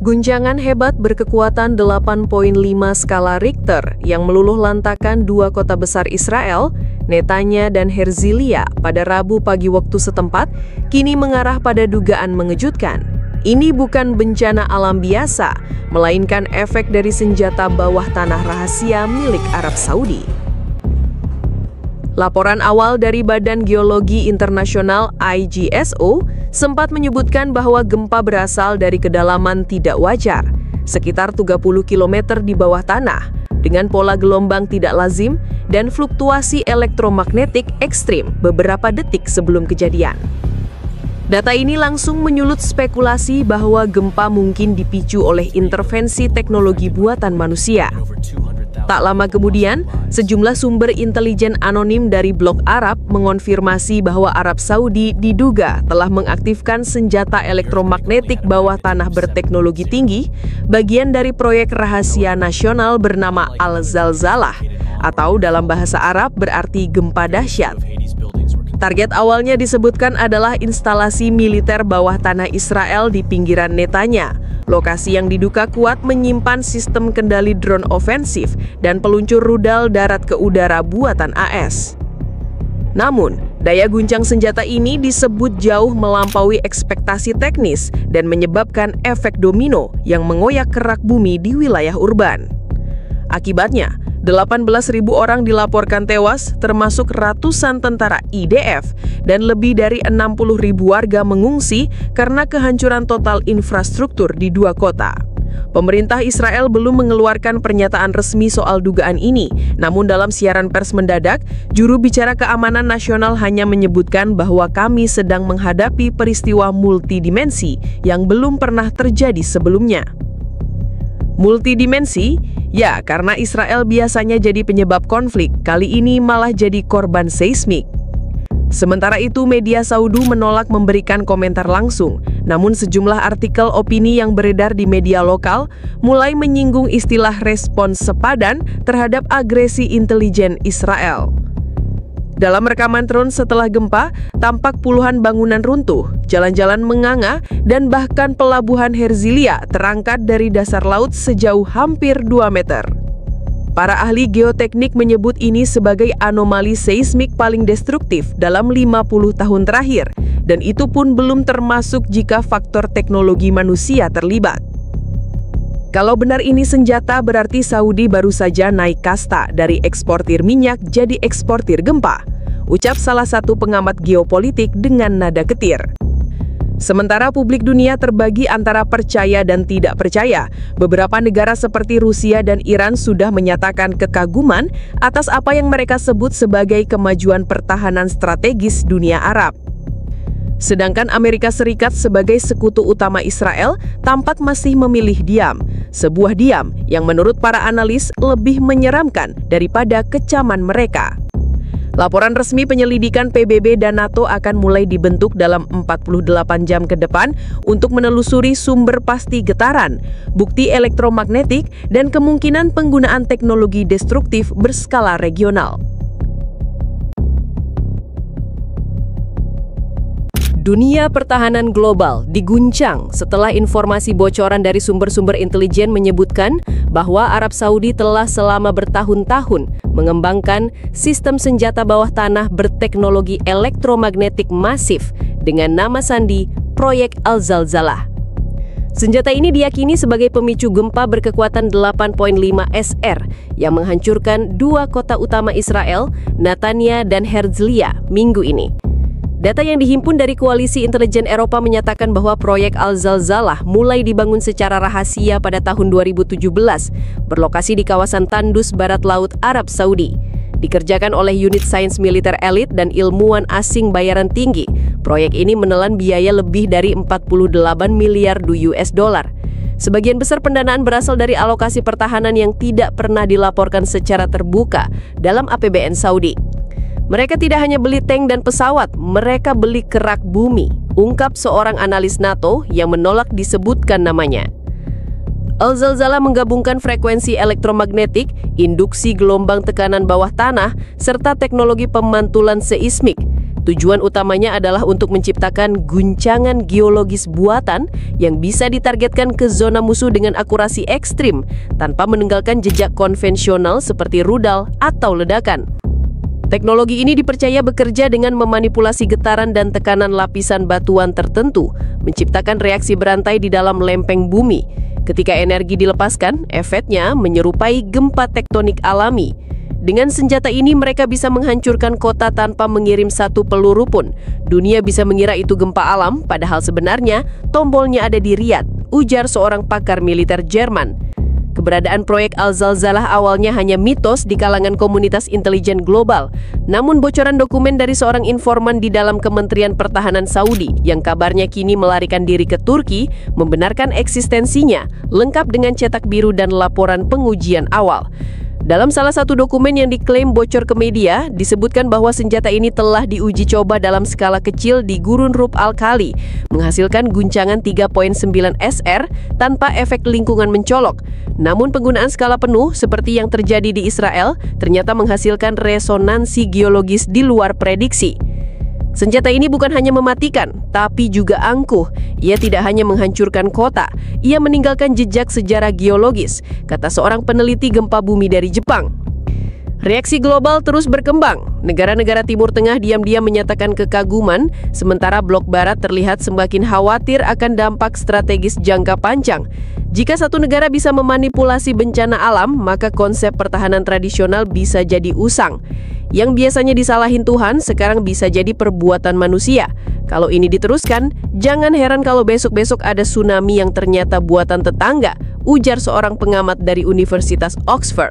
Guncangan hebat berkekuatan 8,5 skala Richter yang meluluh lantakan dua kota besar Israel, Netanya dan Herzliya pada Rabu pagi waktu setempat, kini mengarah pada dugaan mengejutkan. Ini bukan bencana alam biasa, melainkan efek dari senjata bawah tanah rahasia milik Arab Saudi. Laporan awal dari Badan Geologi Internasional IGSO sempat menyebutkan bahwa gempa berasal dari kedalaman tidak wajar, sekitar 30 km di bawah tanah, dengan pola gelombang tidak lazim dan fluktuasi elektromagnetik ekstrim beberapa detik sebelum kejadian. Data ini langsung menyulut spekulasi bahwa gempa mungkin dipicu oleh intervensi teknologi buatan manusia. Tak lama kemudian, sejumlah sumber intelijen anonim dari blok Arab mengonfirmasi bahwa Arab Saudi diduga telah mengaktifkan senjata elektromagnetik bawah tanah berteknologi tinggi, bagian dari proyek rahasia nasional bernama Al-Zalzalah, atau dalam bahasa Arab berarti gempa dahsyat. Target awalnya disebutkan adalah instalasi militer bawah tanah Israel di pinggiran Netanya, lokasi yang diduga kuat menyimpan sistem kendali drone ofensif dan peluncur rudal darat ke udara buatan AS. Namun, daya guncang senjata ini disebut jauh melampaui ekspektasi teknis dan menyebabkan efek domino yang mengoyak kerak bumi di wilayah urban. Akibatnya, 18.000 orang dilaporkan tewas, termasuk ratusan tentara IDF, dan lebih dari 60.000 warga mengungsi karena kehancuran total infrastruktur di dua kota. Pemerintah Israel belum mengeluarkan pernyataan resmi soal dugaan ini, namun dalam siaran pers mendadak, juru bicara keamanan nasional hanya menyebutkan bahwa kami sedang menghadapi peristiwa multidimensi yang belum pernah terjadi sebelumnya. Multidimensi? Ya, karena Israel biasanya jadi penyebab konflik, kali ini malah jadi korban seismik. Sementara itu, media Saudi menolak memberikan komentar langsung, namun sejumlah artikel opini yang beredar di media lokal mulai menyinggung istilah respons sepadan terhadap agresi intelijen Israel. Dalam rekaman drone setelah gempa, tampak puluhan bangunan runtuh, jalan-jalan menganga, dan bahkan pelabuhan Herzliya terangkat dari dasar laut sejauh hampir 2 meter. Para ahli geoteknik menyebut ini sebagai anomali seismik paling destruktif dalam 50 tahun terakhir, dan itu pun belum termasuk jika faktor teknologi manusia terlibat. Kalau benar ini senjata, berarti Saudi baru saja naik kasta dari eksportir minyak jadi eksportir gempa, ucap salah satu pengamat geopolitik dengan nada getir. Sementara publik dunia terbagi antara percaya dan tidak percaya, beberapa negara seperti Rusia dan Iran sudah menyatakan kekaguman atas apa yang mereka sebut sebagai kemajuan pertahanan strategis dunia Arab. Sedangkan Amerika Serikat sebagai sekutu utama Israel tampak masih memilih diam, sebuah diam yang menurut para analis lebih menyeramkan daripada kecaman mereka. Laporan resmi penyelidikan PBB dan NATO akan mulai dibentuk dalam 48 jam ke depan untuk menelusuri sumber pasti getaran, bukti elektromagnetik, dan kemungkinan penggunaan teknologi destruktif berskala regional. Dunia pertahanan global diguncang setelah informasi bocoran dari sumber-sumber intelijen menyebutkan bahwa Arab Saudi telah selama bertahun-tahun mengembangkan sistem senjata bawah tanah berteknologi elektromagnetik masif dengan nama sandi Proyek Al-Zalzalah. Senjata ini diyakini sebagai pemicu gempa berkekuatan 8,5 SR yang menghancurkan dua kota utama Israel, Netanya dan Herzliya, minggu ini. Data yang dihimpun dari Koalisi Intelijen Eropa menyatakan bahwa proyek Al-Zalzalah mulai dibangun secara rahasia pada tahun 2017, berlokasi di kawasan Tandus Barat Laut Arab Saudi. Dikerjakan oleh unit sains militer elit dan ilmuwan asing bayaran tinggi, proyek ini menelan biaya lebih dari 48 miliar US dollar. Sebagian besar pendanaan berasal dari alokasi pertahanan yang tidak pernah dilaporkan secara terbuka dalam APBN Saudi. Mereka tidak hanya beli tank dan pesawat, mereka beli kerak bumi, ungkap seorang analis NATO yang menolak disebutkan namanya. Al-Zalzalah menggabungkan frekuensi elektromagnetik, induksi gelombang tekanan bawah tanah, serta teknologi pemantulan seismik. Tujuan utamanya adalah untuk menciptakan guncangan geologis buatan yang bisa ditargetkan ke zona musuh dengan akurasi ekstrim tanpa meninggalkan jejak konvensional seperti rudal atau ledakan. Teknologi ini dipercaya bekerja dengan memanipulasi getaran dan tekanan lapisan batuan tertentu, menciptakan reaksi berantai di dalam lempeng bumi. Ketika energi dilepaskan, efeknya menyerupai gempa tektonik alami. Dengan senjata ini mereka bisa menghancurkan kota tanpa mengirim satu peluru pun. Dunia bisa mengira itu gempa alam, padahal sebenarnya tombolnya ada di Riyadh, ujar seorang pakar militer Jerman. Keberadaan proyek Al-Zalzalah awalnya hanya mitos di kalangan komunitas intelijen global. Namun bocoran dokumen dari seorang informan di dalam Kementerian Pertahanan Saudi yang kabarnya kini melarikan diri ke Turki membenarkan eksistensinya, lengkap dengan cetak biru dan laporan pengujian awal. Dalam salah satu dokumen yang diklaim bocor ke media, disebutkan bahwa senjata ini telah diuji coba dalam skala kecil di Gurun Rub Al-Khali, menghasilkan guncangan 3.9 SR tanpa efek lingkungan mencolok. Namun penggunaan skala penuh, seperti yang terjadi di Israel, ternyata menghasilkan resonansi geologis di luar prediksi. Senjata ini bukan hanya mematikan, tapi juga angkuh. Ia tidak hanya menghancurkan kota, ia meninggalkan jejak sejarah geologis, kata seorang peneliti gempa bumi dari Jepang. Reaksi global terus berkembang. Negara-negara Timur Tengah diam-diam menyatakan kekaguman, sementara blok Barat terlihat semakin khawatir akan dampak strategis jangka panjang. Jika satu negara bisa memanipulasi bencana alam, maka konsep pertahanan tradisional bisa jadi usang. Yang biasanya disalahin Tuhan, sekarang bisa jadi perbuatan manusia. Kalau ini diteruskan, jangan heran kalau besok-besok ada tsunami yang ternyata buatan tetangga, ujar seorang pengamat dari Universitas Oxford.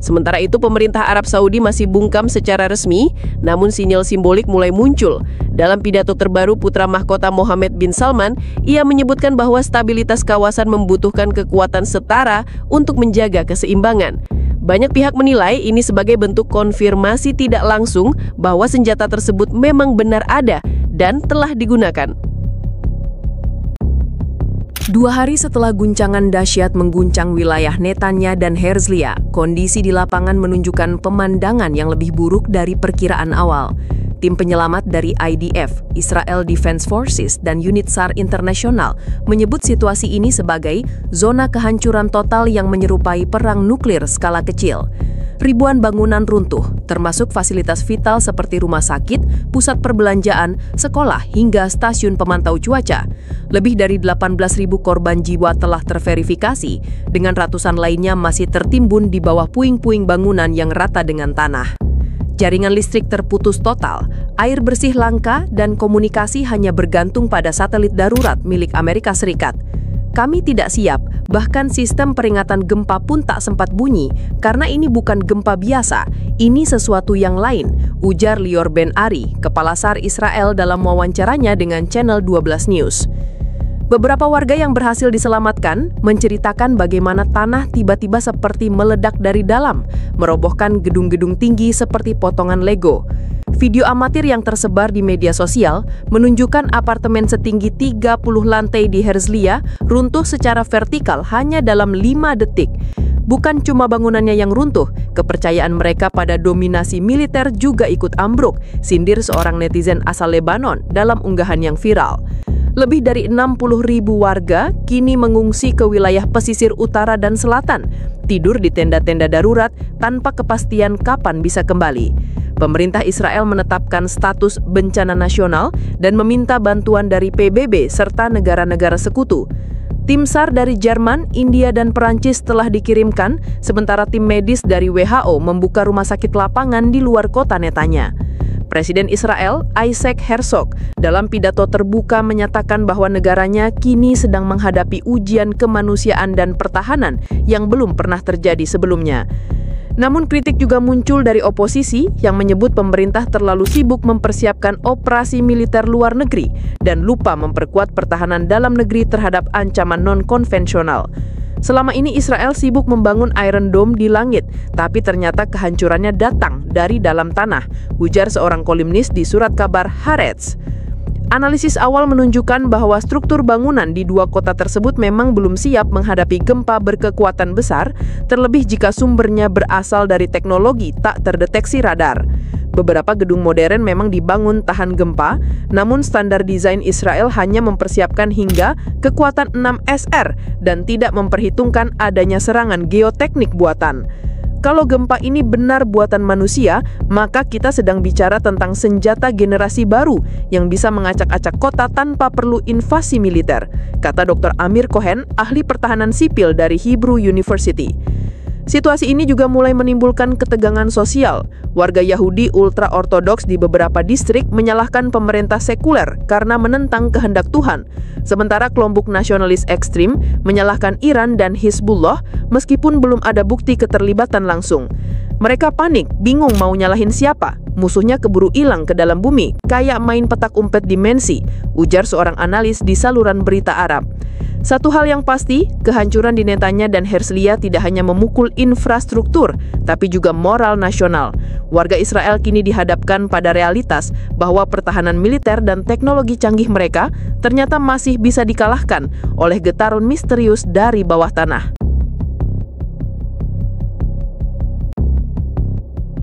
Sementara itu, pemerintah Arab Saudi masih bungkam secara resmi, namun sinyal simbolik mulai muncul. Dalam pidato terbaru putra mahkota Mohammed bin Salman, ia menyebutkan bahwa stabilitas kawasan membutuhkan kekuatan setara untuk menjaga keseimbangan. Banyak pihak menilai ini sebagai bentuk konfirmasi tidak langsung bahwa senjata tersebut memang benar ada dan telah digunakan. 2 hari setelah guncangan dahsyat mengguncang wilayah Netanya dan Herzliya, kondisi di lapangan menunjukkan pemandangan yang lebih buruk dari perkiraan awal. Tim penyelamat dari IDF, Israel Defense Forces, dan unit SAR internasional menyebut situasi ini sebagai zona kehancuran total yang menyerupai perang nuklir skala kecil. Ribuan bangunan runtuh, termasuk fasilitas vital seperti rumah sakit, pusat perbelanjaan, sekolah, hingga stasiun pemantau cuaca. Lebih dari 18.000 korban jiwa telah terverifikasi, dengan ratusan lainnya masih tertimbun di bawah puing-puing bangunan yang rata dengan tanah. Jaringan listrik terputus total, air bersih langka, dan komunikasi hanya bergantung pada satelit darurat milik Amerika Serikat. Kami tidak siap, bahkan sistem peringatan gempa pun tak sempat bunyi, karena ini bukan gempa biasa, ini sesuatu yang lain, ujar Lior Ben Ari, Kepala SAR Israel dalam wawancaranya dengan Channel 12 News. Beberapa warga yang berhasil diselamatkan menceritakan bagaimana tanah tiba-tiba seperti meledak dari dalam, merobohkan gedung-gedung tinggi seperti potongan Lego. Video amatir yang tersebar di media sosial menunjukkan apartemen setinggi 30 lantai di Herzliya runtuh secara vertikal hanya dalam 5 detik. Bukan cuma bangunannya yang runtuh, kepercayaan mereka pada dominasi militer juga ikut ambruk, sindir seorang netizen asal Lebanon dalam unggahan yang viral. Lebih dari 60.000 warga kini mengungsi ke wilayah pesisir utara dan selatan, tidur di tenda-tenda darurat tanpa kepastian kapan bisa kembali. Pemerintah Israel menetapkan status bencana nasional dan meminta bantuan dari PBB serta negara-negara sekutu. Tim SAR dari Jerman, India, dan Perancis telah dikirimkan, sementara tim medis dari WHO membuka rumah sakit lapangan di luar kota Netanya. Presiden Israel, Isaac Herzog, dalam pidato terbuka menyatakan bahwa negaranya kini sedang menghadapi ujian kemanusiaan dan pertahanan yang belum pernah terjadi sebelumnya. Namun kritik juga muncul dari oposisi yang menyebut pemerintah terlalu sibuk mempersiapkan operasi militer luar negeri dan lupa memperkuat pertahanan dalam negeri terhadap ancaman non-konvensional. Selama ini Israel sibuk membangun Iron Dome di langit, tapi ternyata kehancurannya datang dari dalam tanah, ujar seorang kolumnis di surat kabar Haaretz. Analisis awal menunjukkan bahwa struktur bangunan di 2 kota tersebut memang belum siap menghadapi gempa berkekuatan besar, terlebih jika sumbernya berasal dari teknologi tak terdeteksi radar. Beberapa gedung modern memang dibangun tahan gempa, namun standar desain Israel hanya mempersiapkan hingga kekuatan 6 SR dan tidak memperhitungkan adanya serangan geoteknik buatan. Kalau gempa ini benar buatan manusia, maka kita sedang bicara tentang senjata generasi baru yang bisa mengacak-acak kota tanpa perlu invasi militer, kata Dr. Amir Cohen, ahli pertahanan sipil dari Hebrew University. Situasi ini juga mulai menimbulkan ketegangan sosial. Warga Yahudi ultra-ortodoks di beberapa distrik menyalahkan pemerintah sekuler karena menentang kehendak Tuhan. Sementara kelompok nasionalis ekstrim menyalahkan Iran dan Hizbullah meskipun belum ada bukti keterlibatan langsung. Mereka panik, bingung mau nyalahin siapa. Musuhnya keburu hilang ke dalam bumi, kayak main petak umpet dimensi, ujar seorang analis di saluran berita Arab. Satu hal yang pasti, kehancuran di Netanya dan Herzliya tidak hanya memukul infrastruktur, tapi juga moral nasional. Warga Israel kini dihadapkan pada realitas bahwa pertahanan militer dan teknologi canggih mereka ternyata masih bisa dikalahkan oleh getaran misterius dari bawah tanah.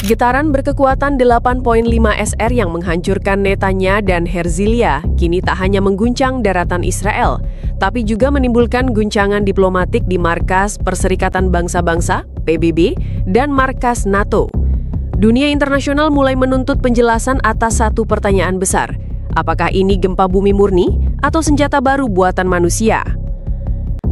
Getaran berkekuatan 8,5 SR yang menghancurkan Netanya dan Herzliya kini tak hanya mengguncang daratan Israel, tapi juga menimbulkan guncangan diplomatik di markas Perserikatan Bangsa-Bangsa, PBB, dan markas NATO. Dunia internasional mulai menuntut penjelasan atas satu pertanyaan besar. Apakah ini gempa bumi murni atau senjata baru buatan manusia?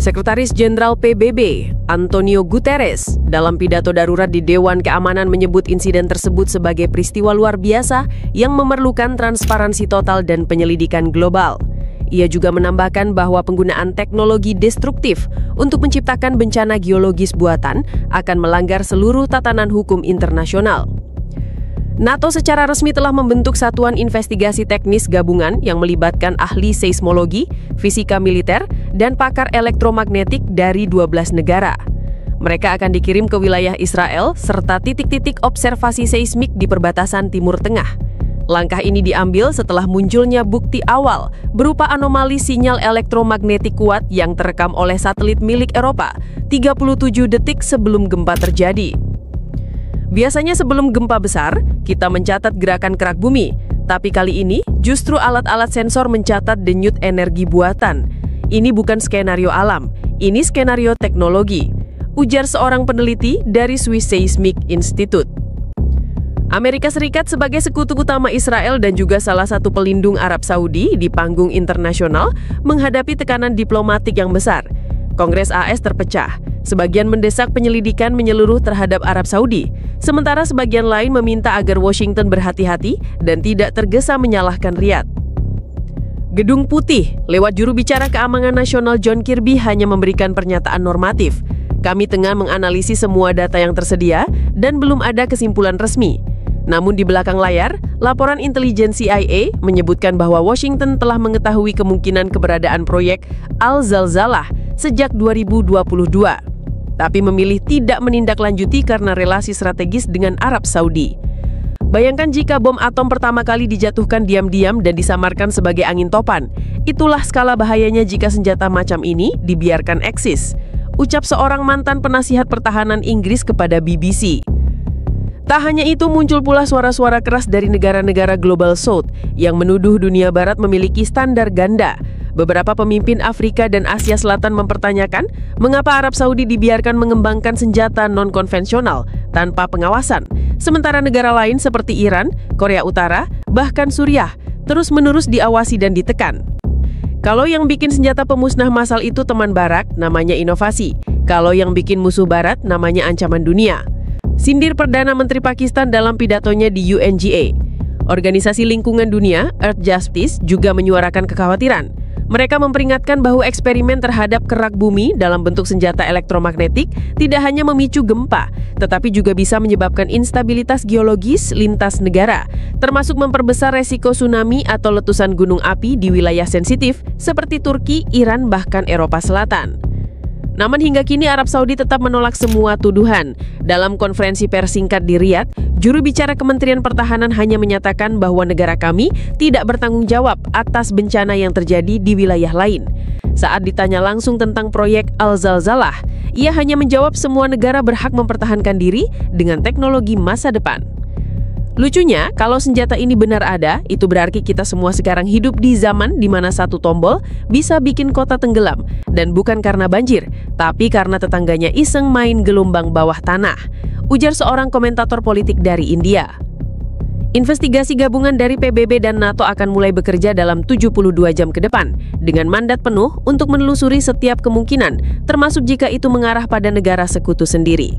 Sekretaris Jenderal PBB, Antonio Guterres, dalam pidato darurat di Dewan Keamanan menyebut insiden tersebut sebagai peristiwa luar biasa yang memerlukan transparansi total dan penyelidikan global. Ia juga menambahkan bahwa penggunaan teknologi destruktif untuk menciptakan bencana geologis buatan akan melanggar seluruh tatanan hukum internasional. NATO secara resmi telah membentuk satuan investigasi teknis gabungan yang melibatkan ahli seismologi, fisika militer, dan pakar elektromagnetik dari 12 negara. Mereka akan dikirim ke wilayah Israel serta titik-titik observasi seismik di perbatasan Timur Tengah. Langkah ini diambil setelah munculnya bukti awal berupa anomali sinyal elektromagnetik kuat yang terekam oleh satelit milik Eropa 37 detik sebelum gempa terjadi. Biasanya sebelum gempa besar, kita mencatat gerakan kerak bumi. Tapi kali ini, justru alat-alat sensor mencatat denyut energi buatan. Ini bukan skenario alam, ini skenario teknologi, ujar seorang peneliti dari Swiss Seismic Institute. Amerika Serikat sebagai sekutu utama Israel dan juga salah satu pelindung Arab Saudi di panggung internasional menghadapi tekanan diplomatik yang besar. Kongres AS terpecah. Sebagian mendesak penyelidikan menyeluruh terhadap Arab Saudi, sementara sebagian lain meminta agar Washington berhati-hati dan tidak tergesa menyalahkan Riyadh. Gedung Putih, lewat juru bicara keamanan nasional John Kirby hanya memberikan pernyataan normatif. Kami tengah menganalisis semua data yang tersedia dan belum ada kesimpulan resmi. Namun di belakang layar, laporan intelijen CIA menyebutkan bahwa Washington telah mengetahui kemungkinan keberadaan proyek Al-Zalzalah sejak 2022. Tapi memilih tidak menindaklanjuti karena relasi strategis dengan Arab Saudi. Bayangkan jika bom atom pertama kali dijatuhkan diam-diam dan disamarkan sebagai angin topan. Itulah skala bahayanya jika senjata macam ini dibiarkan eksis, ucap seorang mantan penasihat pertahanan Inggris kepada BBC. Tak hanya itu, muncul pula suara-suara keras dari negara-negara Global South yang menuduh dunia Barat memiliki standar ganda. Beberapa pemimpin Afrika dan Asia Selatan mempertanyakan mengapa Arab Saudi dibiarkan mengembangkan senjata non-konvensional tanpa pengawasan, sementara negara lain seperti Iran, Korea Utara, bahkan Suriah terus-menerus diawasi dan ditekan. Kalau yang bikin senjata pemusnah massal itu teman Barat, namanya inovasi. Kalau yang bikin musuh Barat, namanya ancaman dunia. Sindir Perdana Menteri Pakistan dalam pidatonya di UNGA. Organisasi Lingkungan Dunia, Earth Justice, juga menyuarakan kekhawatiran. Mereka memperingatkan bahwa eksperimen terhadap kerak bumi dalam bentuk senjata elektromagnetik tidak hanya memicu gempa, tetapi juga bisa menyebabkan instabilitas geologis lintas negara, termasuk memperbesar resiko tsunami atau letusan gunung api di wilayah sensitif seperti Turki, Iran, bahkan Eropa Selatan. Namun hingga kini Arab Saudi tetap menolak semua tuduhan. Dalam konferensi pers singkat di Riyadh, juru bicara Kementerian Pertahanan hanya menyatakan bahwa negara kami tidak bertanggung jawab atas bencana yang terjadi di wilayah lain. Saat ditanya langsung tentang proyek Al-Zalzalah, ia hanya menjawab semua negara berhak mempertahankan diri dengan teknologi masa depan. Lucunya, kalau senjata ini benar ada, itu berarti kita semua sekarang hidup di zaman di mana satu tombol bisa bikin kota tenggelam. Dan bukan karena banjir, tapi karena tetangganya iseng main gelombang bawah tanah, ujar seorang komentator politik dari India. Investigasi gabungan dari PBB dan NATO akan mulai bekerja dalam 72 jam ke depan, dengan mandat penuh untuk menelusuri setiap kemungkinan, termasuk jika itu mengarah pada negara sekutu sendiri.